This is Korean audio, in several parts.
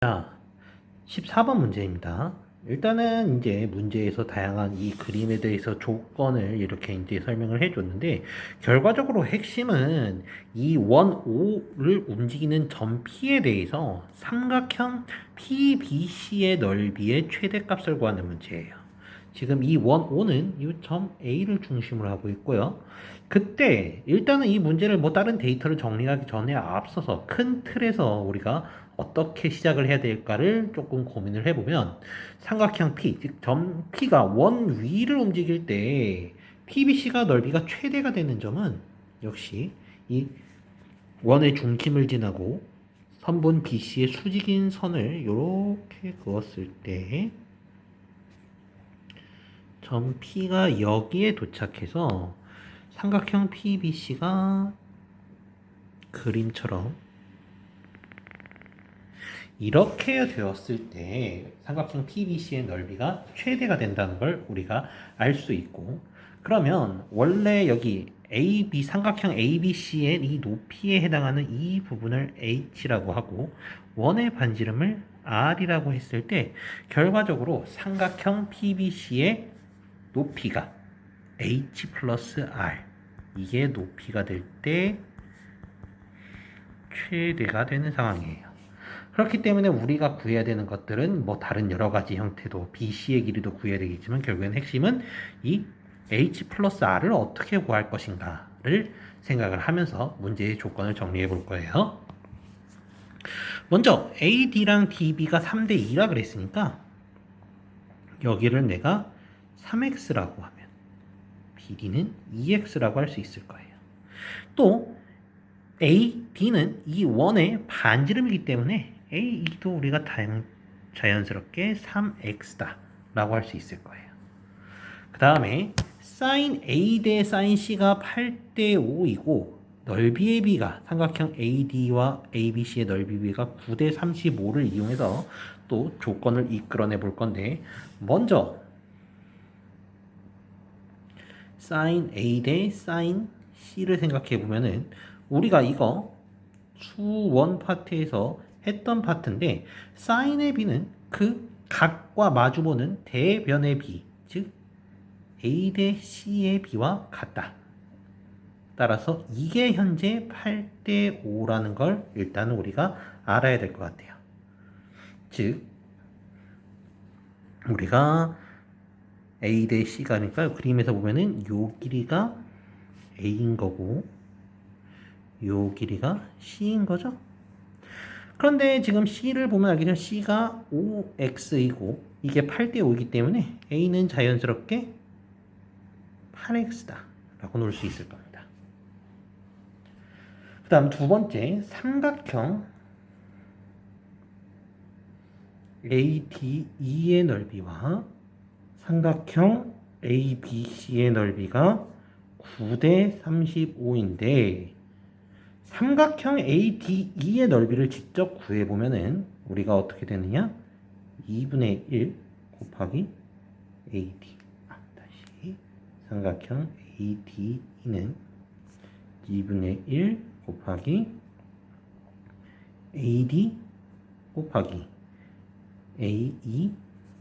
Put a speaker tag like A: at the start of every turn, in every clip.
A: 자, 14번 문제입니다. 일단은 이제 문제에서 다양한 이 그림에 대해서 조건을 이렇게 이제 설명을 해줬는데, 결과적으로 핵심은 이 원 O를 움직이는 점 P에 대해서 삼각형 PBC의 넓이의 최대값을 구하는 문제예요. 지금 이 원 O는 이 점 A를 중심으로 하고 있고요. 그때 일단은 이 문제를 뭐 다른 데이터를 정리하기 전에 앞서서 큰 틀에서 우리가 어떻게 시작을 해야 될까를 조금 고민을 해보면, 삼각형 P, 즉 점 P가 원 위를 움직일 때 PBC가 넓이가 최대가 되는 점은 역시 이 원의 중심을 지나고 선분 BC의 수직인 선을 이렇게 그었을 때 점 P가 여기에 도착해서 삼각형 PBC가 그림처럼 이렇게 되었을 때 삼각형 PBC의 넓이가 최대가 된다는 걸 우리가 알 수 있고, 그러면 원래 여기 AB 삼각형 ABC의 이 높이에 해당하는 이 부분을 H라고 하고 원의 반지름을 R이라고 했을 때 결과적으로 삼각형 PBC의 높이가 H 플러스 R, 이게 높이가 될 때 최대가 되는 상황이에요. 그렇기 때문에 우리가 구해야 되는 것들은 뭐 다른 여러 가지 형태도 BC의 길이도 구해야 되겠지만, 결국엔 핵심은 이 H 플러스 R을 어떻게 구할 것인가를 생각을 하면서 문제의 조건을 정리해 볼 거예요. 먼저 AD랑 DB가 3대 2라 그랬으니까 여기를 내가 3x라고 하면 BD는 2x라고 할 수 있을 거예요. 또 AD는 이 원의 반지름이기 때문에 AE도 우리가 자연스럽게 3x다 라고 할 수 있을 거예요. 그 다음에 sin A 대 sin C가 8대 5이고 넓이의 비가 삼각형 AD와 ABC의 넓이 비가 9대 35를 이용해서 또 조건을 이끌어내 볼 건데, 먼저 sin A 대 sin C를 생각해 보면은 우리가 이거 수원 파트에서 했던 파트인데, 사인의 비는 그 각과 마주보는 대변의 비, 즉 A 대 C의 비와 같다. 따라서 이게 현재 8대 5라는 걸 일단 우리가 알아야 될 것 같아요. 즉 우리가 A 대 C가 니까 그림에서 보면은 요 길이가 A인 거고 요 길이가 C인 거죠. 그런데 지금 C를 보면 알겠지만 C가 5x이고 이게 8대 5이기 때문에 A는 자연스럽게 8x다 라고 놓을 수 있을 겁니다. 그 다음 두 번째, 삼각형 ADE의 넓이와 삼각형 ABC의 넓이가 9대 35인데 삼각형 ADE의 넓이를 직접 구해보면은 우리가 어떻게 되느냐? 2분의 1 곱하기 AD. 다시 삼각형 ADE는 2분의 1 곱하기 AD 곱하기 AE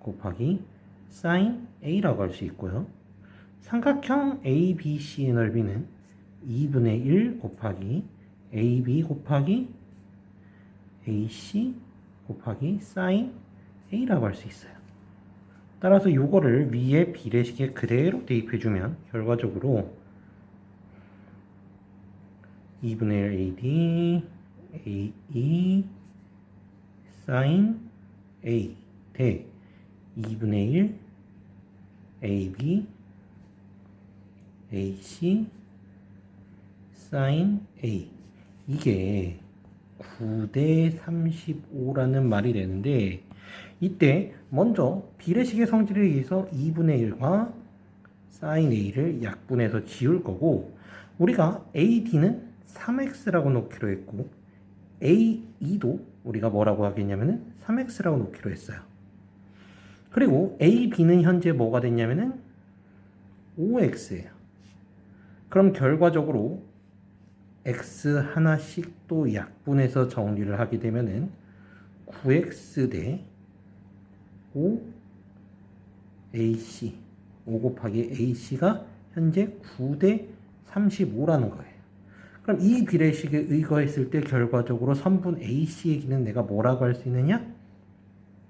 A: 곱하기 sin A라고 할 수 있고요. 삼각형 ABC의 넓이는 2분의 1 곱하기 AB 곱하기 AC 곱하기 sin A라고 할 수 있어요. 따라서 이거를 위에 비례식에 그대로 대입해주면 결과적으로 2분의 1 AD AE sin A 대 2분의 1 AB AC sin A, 이게 9대 35라는 말이 되는데, 이때 먼저 비례식의 성질에 의해서 2분의 1과 sin A를 약분해서 지울 거고, 우리가 AD는 3x라고 놓기로 했고 AE도 우리가 뭐라고 하겠냐면은 3x라고 놓기로 했어요. 그리고 AB는 현재 뭐가 됐냐면은 5x예요. 그럼 결과적으로 x 하나씩 또 약분해서 정리를 하게 되면은 9x 대 5ac 5 곱하기 ac가 현재 9 대 35라는 거예요. 그럼 이 비례식에 의거했을 때 결과적으로 선분 AC의 길이는 내가 뭐라고 할 수 있느냐?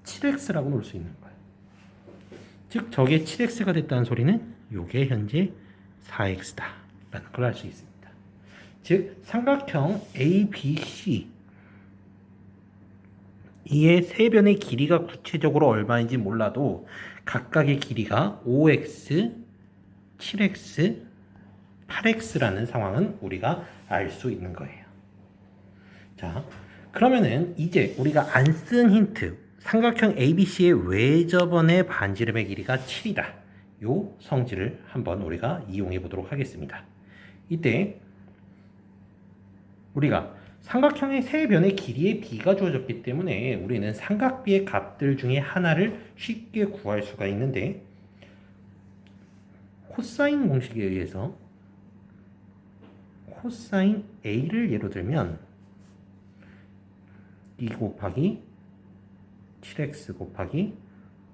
A: 7x라고 놓을 수 있는 거예요. 즉 저게 7x가 됐다는 소리는 이게 현재 4x다 라는 걸 알 수 있습니다. 즉 삼각형 ABC 이의 세 변의 길이가 구체적으로 얼마인지 몰라도 각각의 길이가 5x, 7x, 8x라는 상황은 우리가 알 수 있는 거예요. 자, 그러면은 이제 우리가 안 쓴 힌트, 삼각형 ABC의 외접원의 반지름의 길이가 7이다. 요 성질을 한번 우리가 이용해 보도록 하겠습니다. 이때 우리가 삼각형의 세 변의 길이의 b가 주어졌기 때문에 우리는 삼각비의 값들 중에 하나를 쉽게 구할 수가 있는데 코사인 공식에 의해서 코사인 a를 예로 들면 2 곱하기 7x 곱하기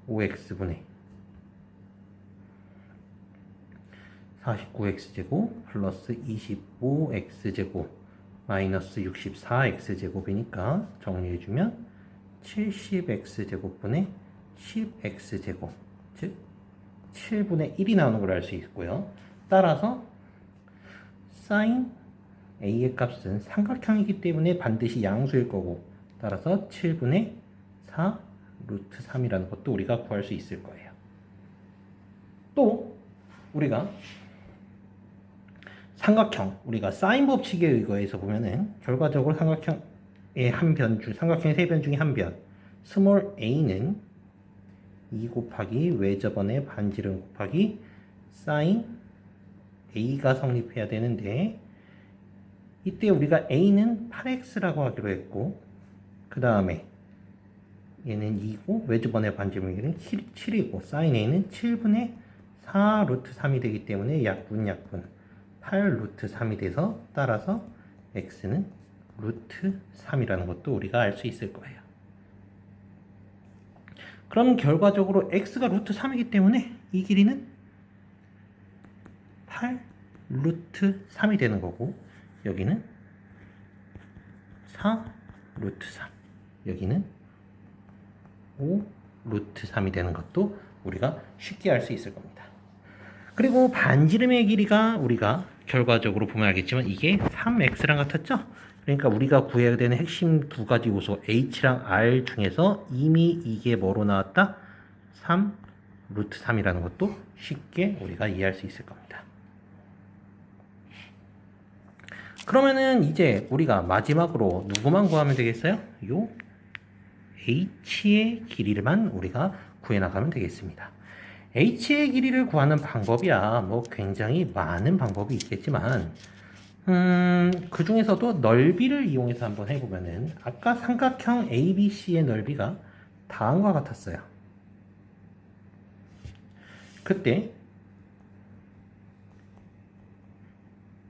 A: 5x분의 49x제곱 플러스 25x제곱 마이너스 64x제곱이니까 정리해주면 70x제곱분의 10x제곱 즉 7분의 1이 나오는 걸 알 수 있고요. 따라서 sin a의 값은 삼각형이기 때문에 반드시 양수일 거고 따라서 7분의 4 루트 3이라는 것도 우리가 구할 수 있을 거예요. 또 우리가 삼각형, 우리가 사인 법칙에 의거해서 보면은 결과적으로 삼각형의 한 변 중, 삼각형의 세 변 중에 한 변, 스몰 a는 2 곱하기 외접원의 반지름 곱하기 사인 a가 성립해야 되는데 이때 우리가 a는 8x라고 하기로 했고 그 다음에 얘는 2고 외접원의 반지름은 7이고 사인 a는 7분의 4 루트 3이 되기 때문에 약분 8 루트 3이 돼서 따라서 x는 루트 3이라는 것도 우리가 알 수 있을 거예요. 그럼 결과적으로 x가 루트 3이기 때문에 이 길이는 8 루트 3이 되는 거고 여기는 4 루트 3 여기는 5 루트 3이 되는 것도 우리가 쉽게 알 수 있을 겁니다. 그리고 반지름의 길이가 우리가 결과적으로 보면 알겠지만 이게 3x랑 같았죠? 그러니까 우리가 구해야 되는 핵심 두 가지 요소 h랑 r 중에서 이미 이게 뭐로 나왔다? 3 루트 3이라는 것도 쉽게 우리가 이해할 수 있을 겁니다. 그러면은 이제 우리가 마지막으로 누구만 구하면 되겠어요? 요 h의 길이만 우리가 구해나가면 되겠습니다. h의 길이를 구하는 방법이야 뭐 굉장히 많은 방법이 있겠지만 그 중에서도 넓이를 이용해서 한번 해보면은 아까 삼각형 ABC의 넓이가 다음과 같았어요. 그때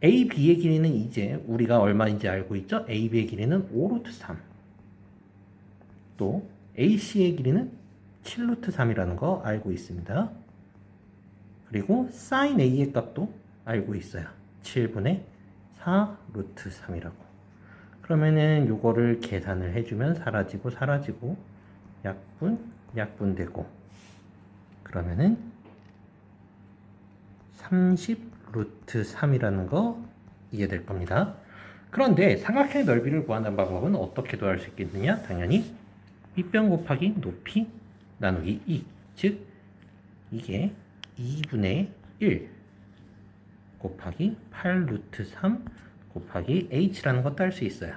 A: AB의 길이는 이제 우리가 얼마인지 알고 있죠? AB의 길이는 5루트 3 또 AC의 길이는 7루트 3이라는 거 알고 있습니다. 그리고 sin A의 값도 알고 있어요. 7분의 4 루트 3이라고. 그러면은 요거를 계산을 해주면 사라지고 약분되고 그러면은 30 루트 3이라는 거 이해될 겁니다. 그런데 삼각형의 넓이를 구하는 방법은 어떻게 도할 수 있겠느냐? 당연히 밑변 곱하기 높이 나누기 2. 즉 이게 2분의 1 곱하기 8 루트 3 곱하기 h라는 것도 할 수 있어요.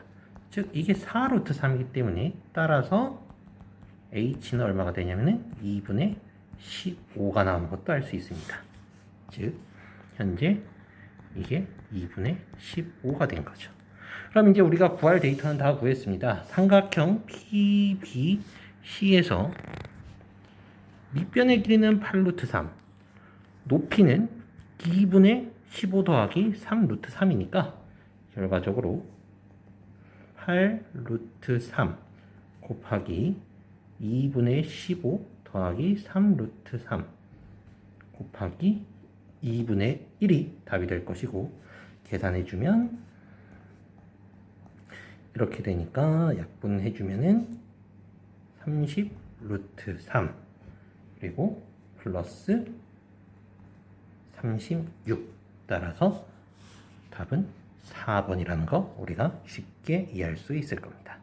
A: 즉 이게 4 루트 3이기 때문에 따라서 h는 얼마가 되냐면은 2분의 15가 나오는 것도 알 수 있습니다. 즉 현재 이게 2분의 15가 된 거죠. 그럼 이제 우리가 구할 데이터는 다 구했습니다. 삼각형 PBC에서 밑변의 길이는 8 루트 3 높이는 2분의 15 더하기 3 루트 3이니까 결과적으로 8 루트 3 곱하기 2분의 15 더하기 3 루트 3 곱하기 2분의 1이 답이 될 것이고, 계산해주면 이렇게 되니까 약분해주면은 30 루트 3 그리고 플러스 36. 따라서 답은 4번이라는 거 우리가 쉽게 이해할 수 있을 겁니다.